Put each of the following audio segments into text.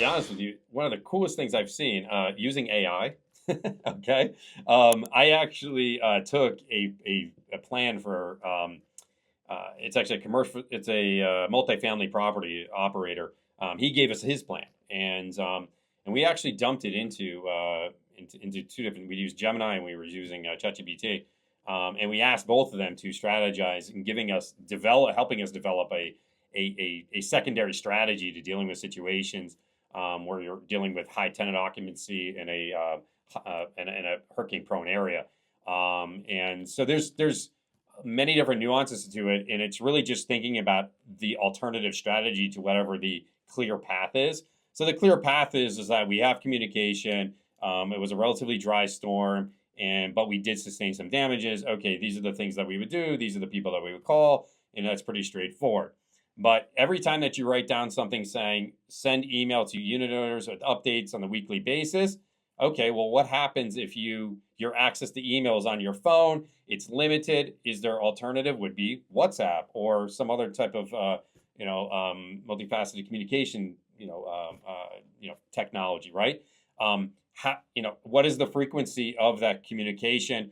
honest with you, one of the coolest things I've seen using AI. Okay, I actually took a plan for it's actually a commercial. It's a multifamily property operator. He gave us his plan, and we actually dumped it into two different. We used Gemini and we were using ChatGPT, and we asked both of them to strategize and helping us develop a secondary strategy to dealing with situations where you're dealing with high tenant occupancy in a hurricane prone area. And so there's many different nuances to it, and it's really just thinking about the alternative strategy to whatever the clear path is. So the clear path is that we have communication. It was a relatively dry storm, but we did sustain some damages. Okay, these are the things that we would do. These are the people that we would call, and that's pretty straightforward. But every time that you write down something saying send email to unit owners with updates on a weekly basis, okay, well, what happens if your access to emails on your phone, it's limited? Is there alternative? Would be WhatsApp or some other type of multifaceted communication technology, right? What is the frequency of that communication?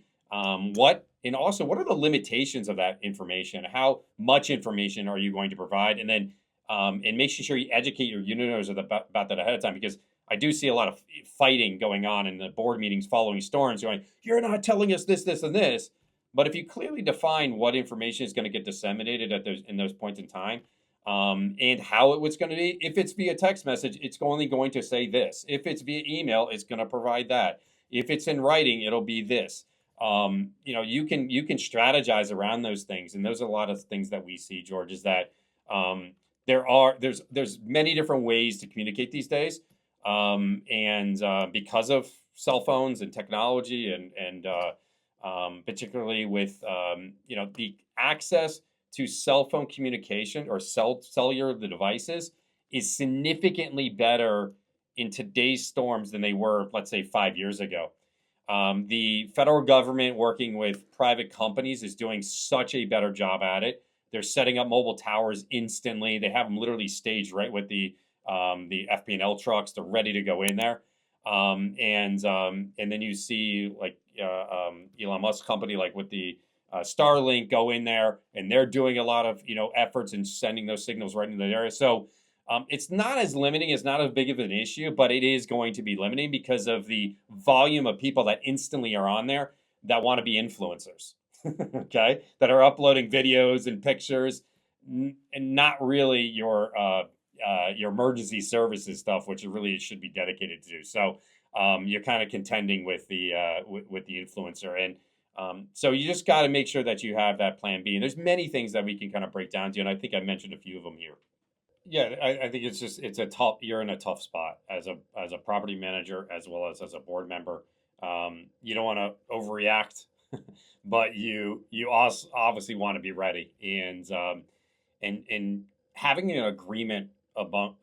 And also, what are the limitations of that information? How much information are you going to provide? And then, and make sure you educate your unit owners about that ahead of time, because I do see a lot of fighting going on in the board meetings following storms going, you're not telling us this, this, and this. But if you clearly define what information is going to get disseminated in those points in time, and how it was going to be, if it's via text message, it's only going to say this. If it's via email, it's going to provide that. If it's in writing, it'll be this. You can strategize around those things, and those are a lot of things that we see, George, is that there's many different ways to communicate these days. Because of cell phones and technology and particularly with the access to cell phone communication or cellular the devices is significantly better in today's storms than they were, let's say, 5 years ago. The federal government working with private companies is doing such a better job at it. They're setting up mobile towers instantly. They have them literally staged right with the FP&L trucks. They're ready to go in there. And then you see like Elon Musk's company, like with the Starlink, go in there, and they're doing a lot of efforts in sending those signals right into the area. So it's not as limiting, it's not as big of an issue, but it is going to be limiting because of the volume of people that instantly are on there that want to be influencers, okay, that are uploading videos and pictures, and not really your emergency services stuff, which it really should be dedicated to. So you're kind of contending with the influencer, and so you just got to make sure that you have that plan B. And there's many things that we can kind of break down to, and I think I mentioned a few of them here. Yeah, I think you're in a tough spot as a property manager as well as a board member. You don't want to overreact, but you also obviously want to be ready, and having an agreement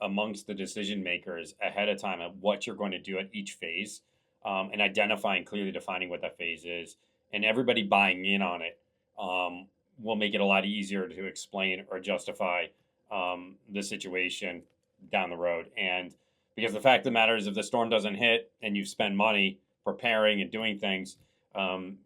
amongst the decision makers ahead of time of what you're going to do at each phase, and identifying, clearly defining what that phase is, and everybody buying in on it, will make it a lot easier to explain or justify the situation down the road. And because the fact of the matter is, if the storm doesn't hit and you've spent money preparing and doing things,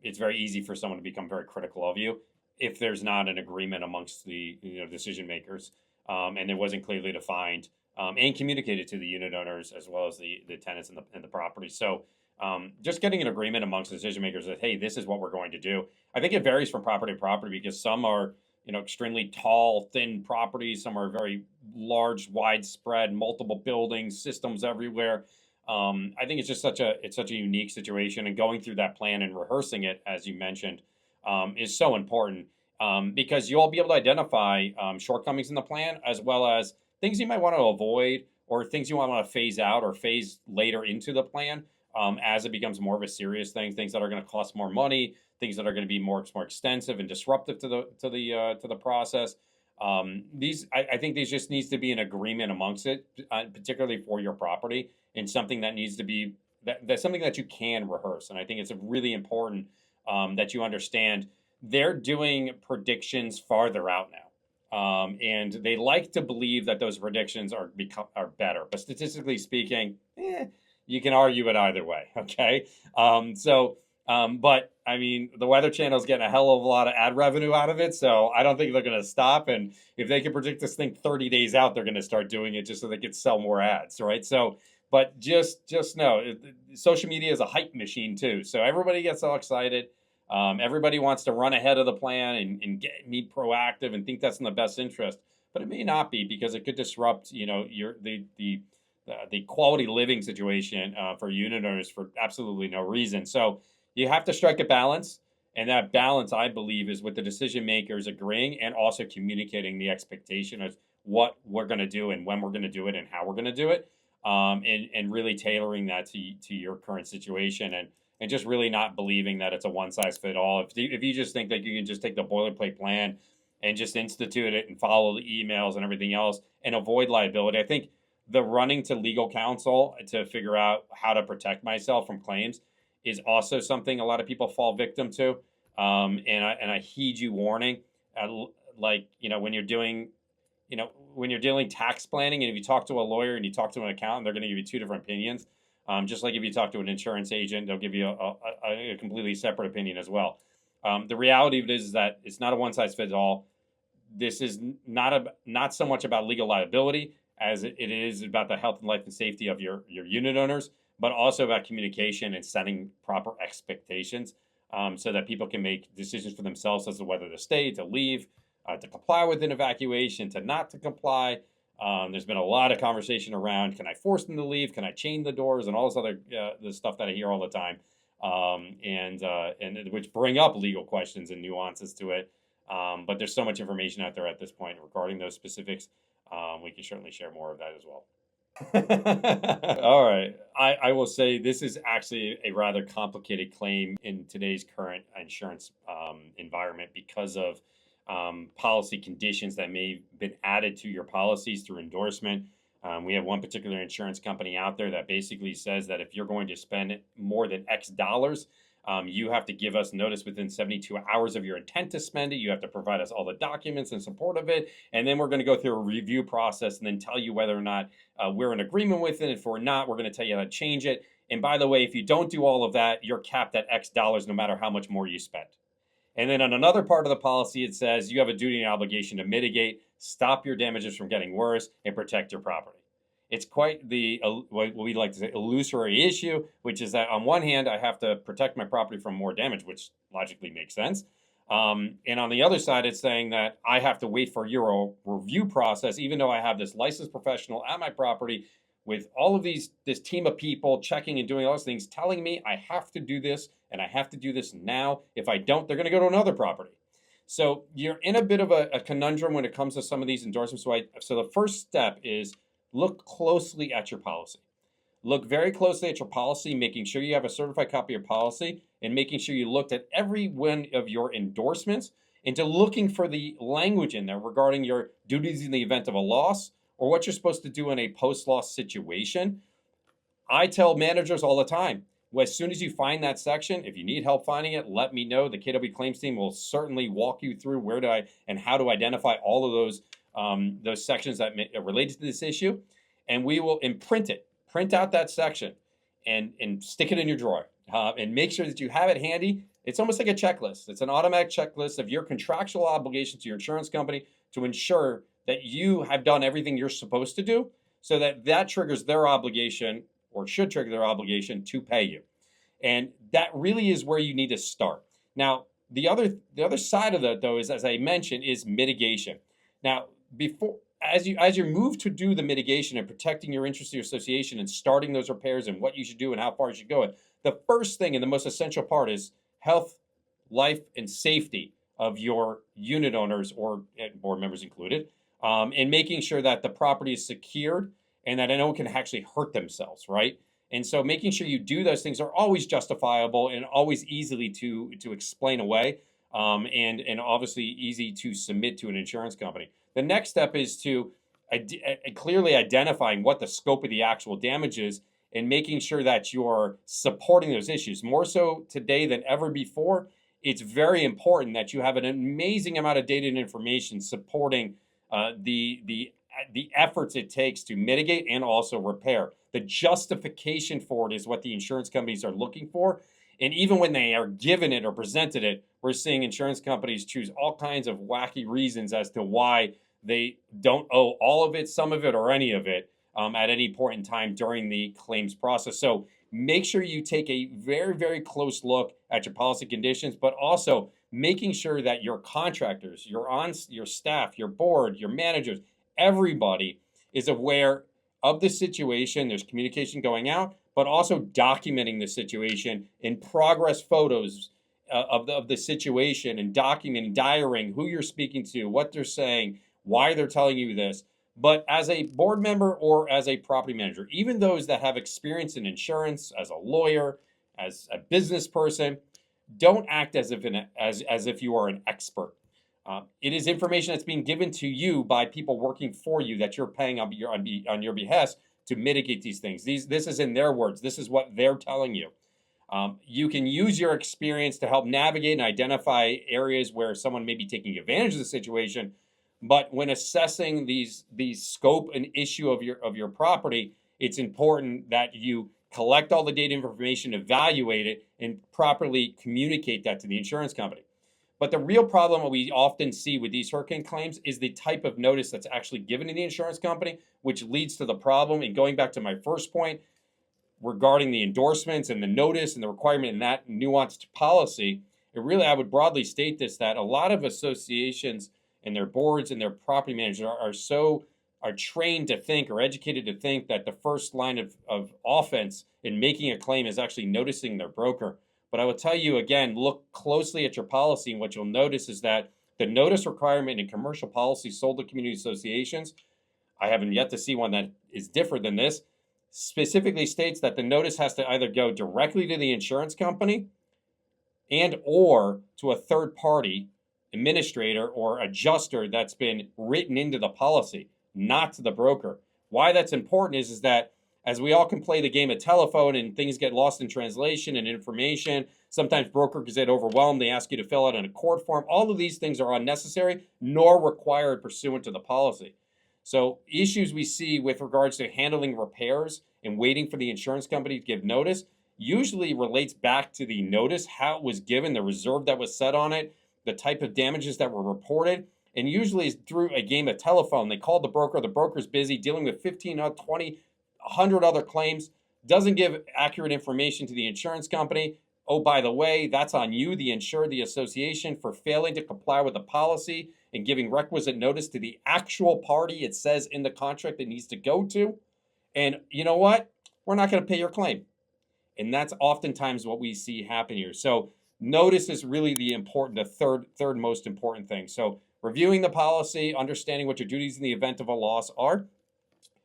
it's very easy for someone to become very critical of you if there's not an agreement amongst the decision makers, and it wasn't clearly defined and communicated to the unit owners as well as the tenants in the property. So just getting an agreement amongst decision makers that, hey, this is what we're going to do. I think it varies from property to property, because some are extremely tall, thin properties. Some are very large, widespread, multiple buildings, systems everywhere. I think it's just such a unique situation, and going through that plan and rehearsing it, as you mentioned, is so important, because you'll be able to identify shortcomings in the plan, as well as things you might want to avoid, or things you want to phase out or phase later into the plan, as it becomes more of a serious thing. Things that are going to cost more money, things that are going to be more extensive and disruptive to the process. I think there just needs to be an agreement amongst it, particularly for your property, and something that needs to be that's something that you can rehearse. And I think it's really important that you understand they're doing predictions farther out now. And they like to believe that those predictions are better. But statistically speaking, you can argue it either way. Okay. But I mean, the Weather Channel is getting a hell of a lot of ad revenue out of it, so I don't think they're going to stop. And if they can predict this thing 30 days out, they're going to start doing it just so they can sell more ads, right? So, but just know, social media is a hype machine too. So everybody gets all excited. Everybody wants to run ahead of the plan and be proactive and think that's in the best interest, but it may not be, because it could disrupt, the quality living situation for unit owners for absolutely no reason. So you have to strike a balance, and that balance, I believe, is with the decision makers agreeing and also communicating the expectation of what we're going to do and when we're going to do it and how we're going to do it, and really tailoring that to your current situation, and just really not believing that it's a one size fit all. If you just think that you can just take the boilerplate plan and just institute it and follow the emails and everything else and avoid liability, I think the running to legal counsel to figure out how to protect myself from claims is also something a lot of people fall victim to. And I heed you warning, when you're doing, when you're dealing tax planning, and if you talk to a lawyer and you talk to an accountant, they're going to give you two different opinions. Just like if you talk to an insurance agent, they'll give you a completely separate opinion as well. The reality of it is that it's not a one size fits all. This is not so much about legal liability as it is about the health and life and safety of your unit owners, but also about communication and setting proper expectations, so that people can make decisions for themselves as to whether to stay, to leave, to comply with an evacuation, to not to comply. There's been a lot of conversation around, can I force them to leave? Can I chain the doors? And all this other the stuff that I hear all the time, and which bring up legal questions and nuances to it. But there's so much information out there at this point regarding those specifics. We can certainly share more of that as well. All right. I will say this is actually a rather complicated claim in today's current insurance environment because of policy conditions that may have been added to your policies through endorsement. We have one particular insurance company out there that basically says that if you're going to spend more than X dollars, you have to give us notice within 72 hours of your intent to spend it. You have to provide us all the documents in support of it. And then we're going to go through a review process and then tell you whether or not we're in agreement with it. If we're not, we're going to tell you how to change it. And by the way, if you don't do all of that, you're capped at X dollars no matter how much more you spend. And then on another part of the policy, it says you have a duty and obligation to mitigate, stop your damages from getting worse, and protect your property. It's quite the, what we like to say, illusory issue, which is that on one hand, I have to protect my property from more damage, which logically makes sense. And on the other side, it's saying that I have to wait for your review process, even though I have this licensed professional at my property with all of this team of people checking and doing all those things, telling me I have to do this and I have to do this now. If I don't, they're going to go to another property. So you're in a bit of a conundrum when it comes to some of these endorsements. So the first step is look closely at your policy. Look very closely at your policy, making sure you have a certified copy of your policy and making sure you looked at every one of your endorsements into looking for the language in there regarding your duties in the event of a loss or what you're supposed to do in a post-loss situation. I tell managers all the time, as soon as you find that section, if you need help finding it, let me know. The KW claims team will certainly walk you through and how to identify all of those sections that are related to this issue, and we will imprint it. Print out that section and stick it in your drawer, and make sure that you have it handy. It's almost like a checklist. It's an automatic checklist of your contractual obligations to your insurance company to ensure that you have done everything you're supposed to do, so that triggers their obligation, or should trigger their obligation, to pay you. And that really is where you need to start. Now, the other side of that, though, is, as I mentioned, is mitigation. Now, as you move to do the mitigation and protecting your interest in your association and starting those repairs and what you should do and how far you should go, the first thing and the most essential part is health, life, and safety of your unit owners, or board members included, and making sure that the property is secured and that no one can actually hurt themselves, right? And so making sure you do those things are always justifiable and always easily to explain away, and obviously easy to submit to an insurance company. The next step is to clearly identifying what the scope of the actual damage is and making sure that you're supporting those issues. More so today than ever before, it's very important that you have an amazing amount of data and information supporting the efforts it takes to mitigate and also repair. The justification for it is what the insurance companies are looking for. And even when they are given it or presented it, we're seeing insurance companies choose all kinds of wacky reasons as to why they don't owe all of it, some of it, or any of it at any point in time during the claims process. So make sure you take a very, very close look at your policy conditions, but also making sure that your contractors, your staff, your board, your managers, everybody is aware of the situation. There's communication going out, but also documenting the situation in progress photos of the situation, and documenting, diarying who you're speaking to, what they're saying, why they're telling you this. But as a board member or as a property manager, even those that have experience in insurance, as a lawyer, as a business person, don't act as if you are an expert. It is information that's being given to you by people working for you that you're paying on your behest to mitigate these things. This is in their words. This is what they're telling you. You can use your experience to help navigate and identify areas where someone may be taking advantage of the situation. But when assessing these scope and issue of your property, it's important that you collect all the data information, evaluate it, and properly communicate that to the insurance company. But the real problem that we often see with these hurricane claims is the type of notice that's actually given to the insurance company, which leads to the problem. And going back to my first point regarding the endorsements and the notice and the requirement in that nuanced policy, I would broadly state this, that a lot of associations and their boards and their property managers are trained to think, or educated to think, that the first line of offense in making a claim is actually noticing their broker. But I will tell you again, look closely at your policy, and what you'll notice is that the notice requirement in commercial policy sold to community associations, I haven't yet to see one that is different than this, specifically states that the notice has to either go directly to the insurance company and or to a third party administrator or adjuster that's been written into the policy, not to the broker. Why that's important is that as we all can play the game of telephone and things get lost in translation and information, sometimes brokers get overwhelmed. They ask you to fill out a court form. All of these things are unnecessary nor required pursuant to the policy. So issues we see with regards to handling repairs and waiting for the insurance company to give notice usually relates back to the notice, how it was given, the reserve that was set on it, the type of damages that were reported, and usually is through a game of telephone. They called the broker's busy dealing with 15, 20, 100 other claims, doesn't give accurate information to the insurance company. Oh, by the way, that's on you, the insured, the association, for failing to comply with the policy and giving requisite notice to the actual party it says in the contract it needs to go to. And you know what? We're not going to pay your claim. And that's oftentimes what we see happen here. So notice is really the third most important thing. So reviewing the policy, understanding what your duties in the event of a loss are,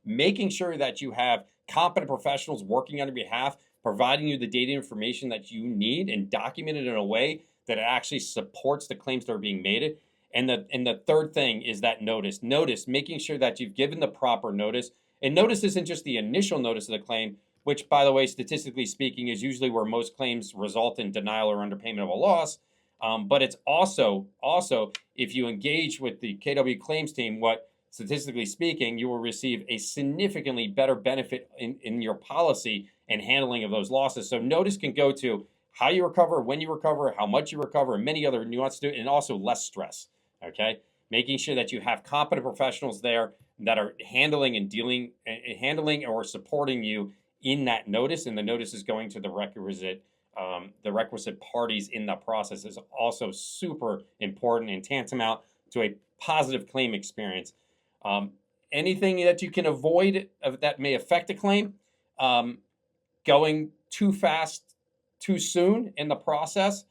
making sure that you have competent professionals working on your behalf, providing you the data information that you need and documented in a way that it actually supports the claims that are being made. And the third thing is that notice, making sure that you've given the proper notice. And notice isn't just the initial notice of the claim, which, by the way, statistically speaking, is usually where most claims result in denial or underpayment of a loss. But it's also if you engage with the KW claims team, what statistically speaking, you will receive a significantly better benefit in your policy and handling of those losses. So notice can go to how you recover, when you recover, how much you recover, and many other nuances to it, and also less stress. Okay, making sure that you have competent professionals there that are handling or supporting you in that notice, and the notice is going to the requisite parties in the process is also super important and tantamount to a positive claim experience. Anything that you can avoid that may affect a claim, going too fast, too soon in the process.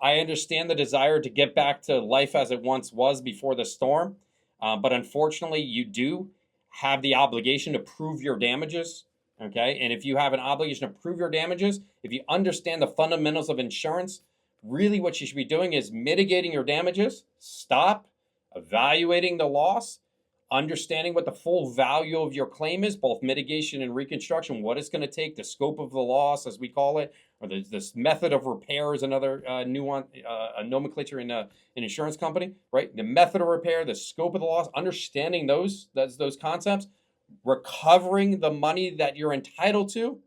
I understand the desire to get back to life as it once was before the storm, but unfortunately, you do have the obligation to prove your damages. Okay, and if you have an obligation to prove your damages, if you understand the fundamentals of insurance, really what you should be doing is mitigating your damages, stop, evaluating the loss, understanding what the full value of your claim is, both mitigation and reconstruction, what it's going to take, the scope of the loss, as we call it, or this method of repair is another nuance, nomenclature in an insurance company, right? The method of repair, the scope of the loss, understanding those concepts, recovering the money that you're entitled to,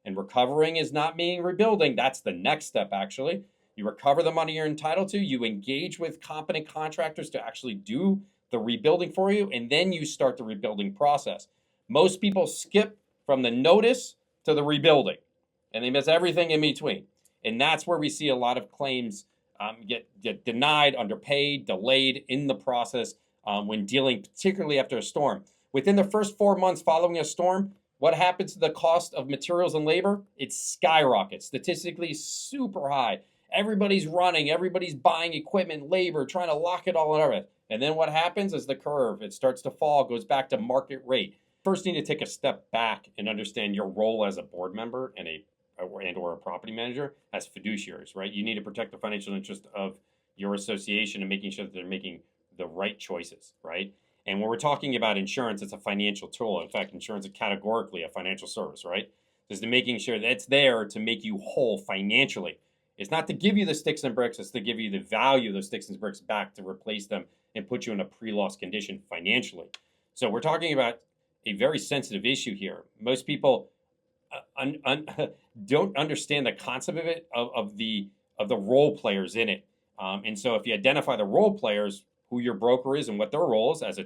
and recovering is not meaning rebuilding. That's the next step, actually. You recover the money you're entitled to, you engage with competent contractors to actually do the rebuilding for you, and then you start the rebuilding process. Most people skip from the notice to the rebuilding, and they miss everything in between. And that's where we see a lot of claims get denied, underpaid, delayed in the process when dealing, particularly after a storm. Within the first 4 months following a storm, what happens to the cost of materials and labor? It skyrockets, statistically super high. Everybody's running, everybody's buying equipment, labor, trying to lock it all and everything. And then what happens is the curve, it starts to fall, goes back to market rate. First, you need to take a step back and understand your role as a board member and or a property manager as fiduciaries, right? You need to protect the financial interest of your association and making sure that they're making the right choices, right? And when we're talking about insurance, it's a financial tool. In fact, insurance is categorically a financial service, right? Just to making sure that it's there to make you whole financially. It's not to give you the sticks and bricks, it's to give you the value of those sticks and bricks back to replace them and put you in a pre-loss condition financially. So we're talking about a very sensitive issue here. Most people don't understand the concept of it, of the role players in it. And so if you identify the role players, who your broker is and what their role is,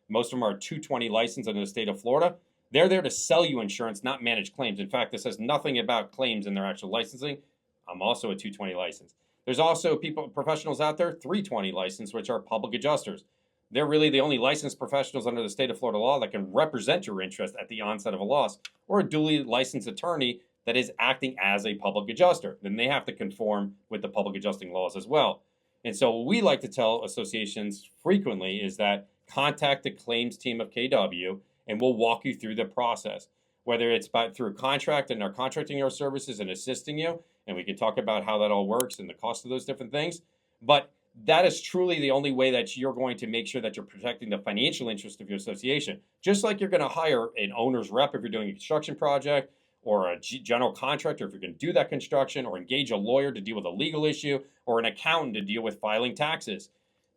most of them are 220 licensed in the state of Florida. They're there to sell you insurance, not manage claims. In fact, this says nothing about claims in their actual licensing. I'm also a 220 license. There's also professionals out there, 320 license, which are public adjusters. They're really the only licensed professionals under the state of Florida law that can represent your interest at the onset of a loss, or a duly licensed attorney that is acting as a public adjuster. Then they have to conform with the public adjusting laws as well. And so what we like to tell associations frequently is that contact the claims team of KW and we'll walk you through the process, whether it's through contract and our contracting our services and assisting you. And we can talk about how that all works and the cost of those different things. But that is truly the only way that you're going to make sure that you're protecting the financial interest of your association. Just like you're going to hire an owner's rep if you're doing a construction project, or a general contractor if you're going to do that construction, or engage a lawyer to deal with a legal issue, or an accountant to deal with filing taxes.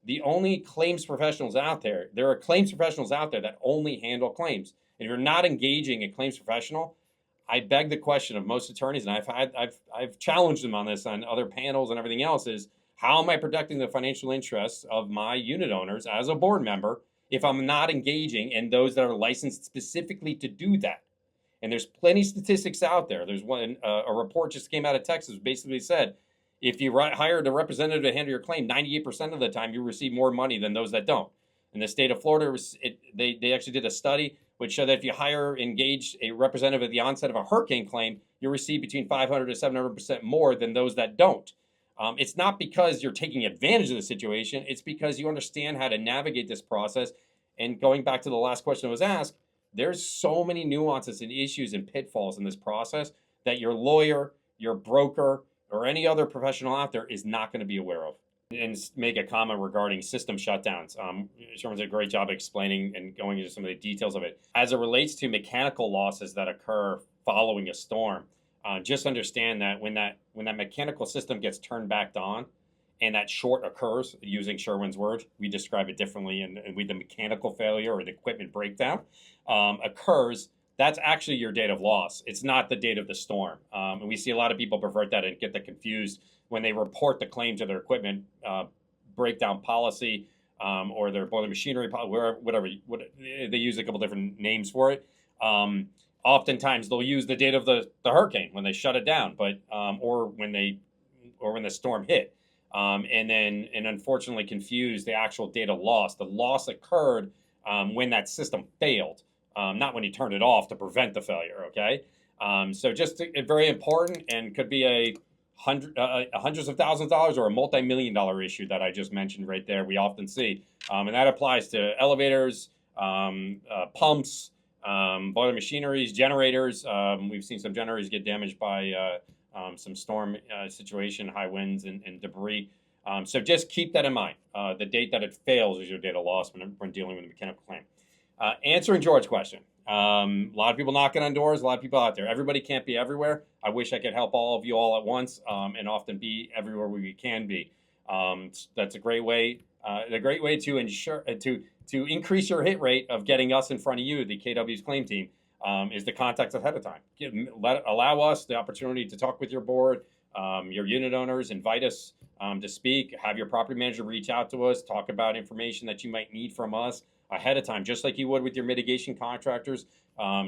The only claims professionals out there, there are claims professionals out there that only handle claims. And if you're not engaging a claims professional, I beg the question of most attorneys, and I've challenged them on this on other panels and everything else, is how am I protecting the financial interests of my unit owners as a board member if I'm not engaging in those that are licensed specifically to do that? And there's plenty of statistics out there. There's one, a report just came out of Texas, basically said, if you hired a representative to handle your claim, 98% of the time you receive more money than those that don't. In the state of Florida, they actually did a study which showed that if you engage a representative at the onset of a hurricane claim, you receive between 500 to 700% more than those that don't. It's not because you're taking advantage of the situation. It's because you understand how to navigate this process. And going back to the last question that was asked, there's so many nuances and issues and pitfalls in this process that your lawyer, your broker, or any other professional out there is not going to be aware of. And make a comment regarding system shutdowns. Sherman did a great job explaining and going into some of the details of it. As it relates to mechanical losses that occur following a storm, just understand that when that mechanical system gets turned back on, and that short occurs, using Sherwin's words, we describe it differently, and with the mechanical failure or the equipment breakdown occurs, that's actually your date of loss. It's not the date of the storm. And we see a lot of people pervert that and get that confused when they report the claim to their equipment breakdown policy or their boiler machinery policy, whatever. They use a couple different names for it. Oftentimes they'll use the date of the hurricane when they shut it down, but or when the storm hit. And unfortunately confuse the actual date of loss. The loss occurred when that system failed, not when you turned it off to prevent the failure, okay? So just very important, and could be hundreds of thousands of dollars or a multi-million-dollar issue that I just mentioned right there we often see. And that applies to elevators, pumps, boiler machineries, generators. We've seen some generators get damaged by some storm situation, high winds and debris. So just keep that in mind. The date that it fails is your date of loss when dealing with a mechanical claim. Answering George's question. A lot of people knocking on doors, a lot of people out there. Everybody can't be everywhere. I wish I could help all of you all at once, and often be everywhere we can be. That's a great way. A great way to ensure to increase your hit rate of getting us in front of you, the KW's claim team, is the contact ahead of time. Allow us the opportunity to talk with your board, your unit owners, invite us to speak, have your property manager reach out to us, talk about information that you might need from us ahead of time, just like you would with your mitigation contractors,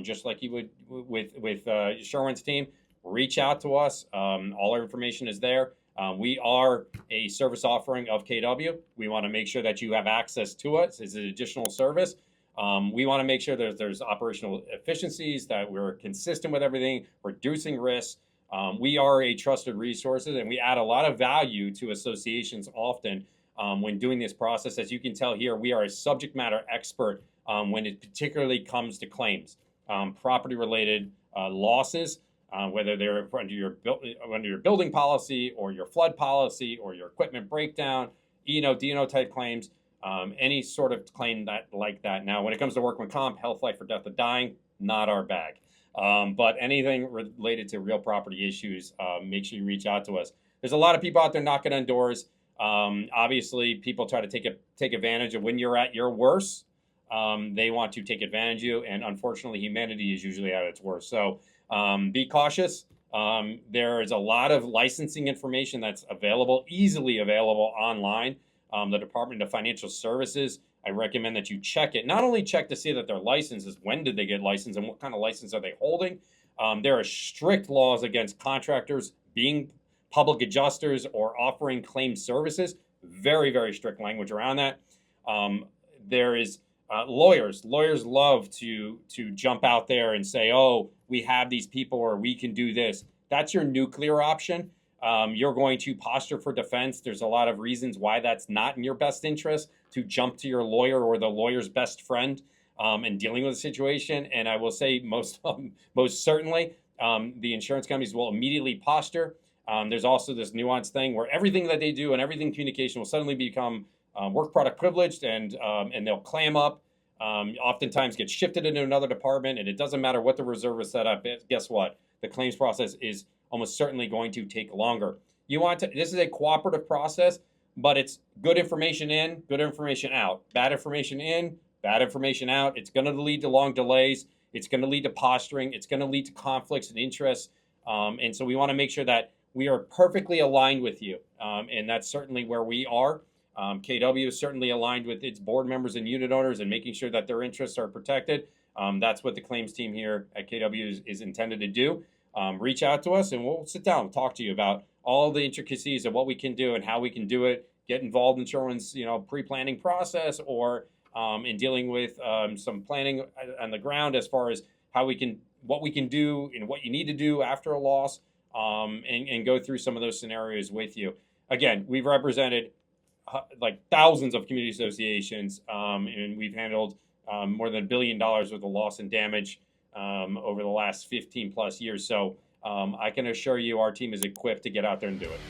just like you would with Sherwin's team. Reach out to us. All our information is there. We are a service offering of KW. We want to make sure that you have access to us as an additional service. We want to make sure that there's operational efficiencies, that we're consistent with everything, reducing risks. We are a trusted resource, and we add a lot of value to associations often when doing this process. As you can tell here, we are a subject matter expert when it particularly comes to claims, property-related losses, whether they're under your building policy or your flood policy or your equipment breakdown, E&O, D&O type claims, any sort of claim like that. Now, when it comes to workman comp, health, life, or death of dying, not our bag. But anything related to real property issues, make sure you reach out to us. There's a lot of people out there knocking on doors. Obviously, people try to take advantage of when you're at your worst. They want to take advantage of you, and unfortunately, humanity is usually at its worst. So be cautious. There is a lot of licensing information that's easily available online. The Department of Financial Services, I recommend that you check it. Not only check to see that they're licensed, is when did they get licensed and what kind of license are they holding. There are strict laws against contractors being public adjusters or offering claim services. Very, very strict language around that. There is lawyers. Lawyers love to jump out there and say, oh, we have these people or we can do this. That's your nuclear option. You're going to posture for defense. There's a lot of reasons why that's not in your best interest to jump to your lawyer or the lawyer's best friend in dealing with the situation. And I will say most certainly the insurance companies will immediately posture. There's also this nuanced thing where everything that they do and everything communication will suddenly become work product privileged, and they'll clam up. Oftentimes get shifted into another department, and it doesn't matter what the reserve is set up. Guess what? The claims process is almost certainly going to take longer. This is a cooperative process, but it's good information in, good information out. Bad information in, bad information out. It's going to lead to long delays. It's going to lead to posturing. It's going to lead to conflicts and interests. And so we want to make sure that we are perfectly aligned with you. And that's certainly where we are. KW is certainly aligned with its board members and unit owners and making sure that their interests are protected. That's what the claims team here at KW is intended to do. Reach out to us and we'll sit down and talk to you about all the intricacies of what we can do and how we can do it. Get involved in Sherwin's pre-planning process or in dealing with some planning on the ground as far as what we can do and what you need to do after a loss, and go through some of those scenarios with you. Again, we've represented like thousands of community associations, and we've handled more than $1 billion worth of loss and damage over the last 15 plus years. So I can assure you our team is equipped to get out there and do it.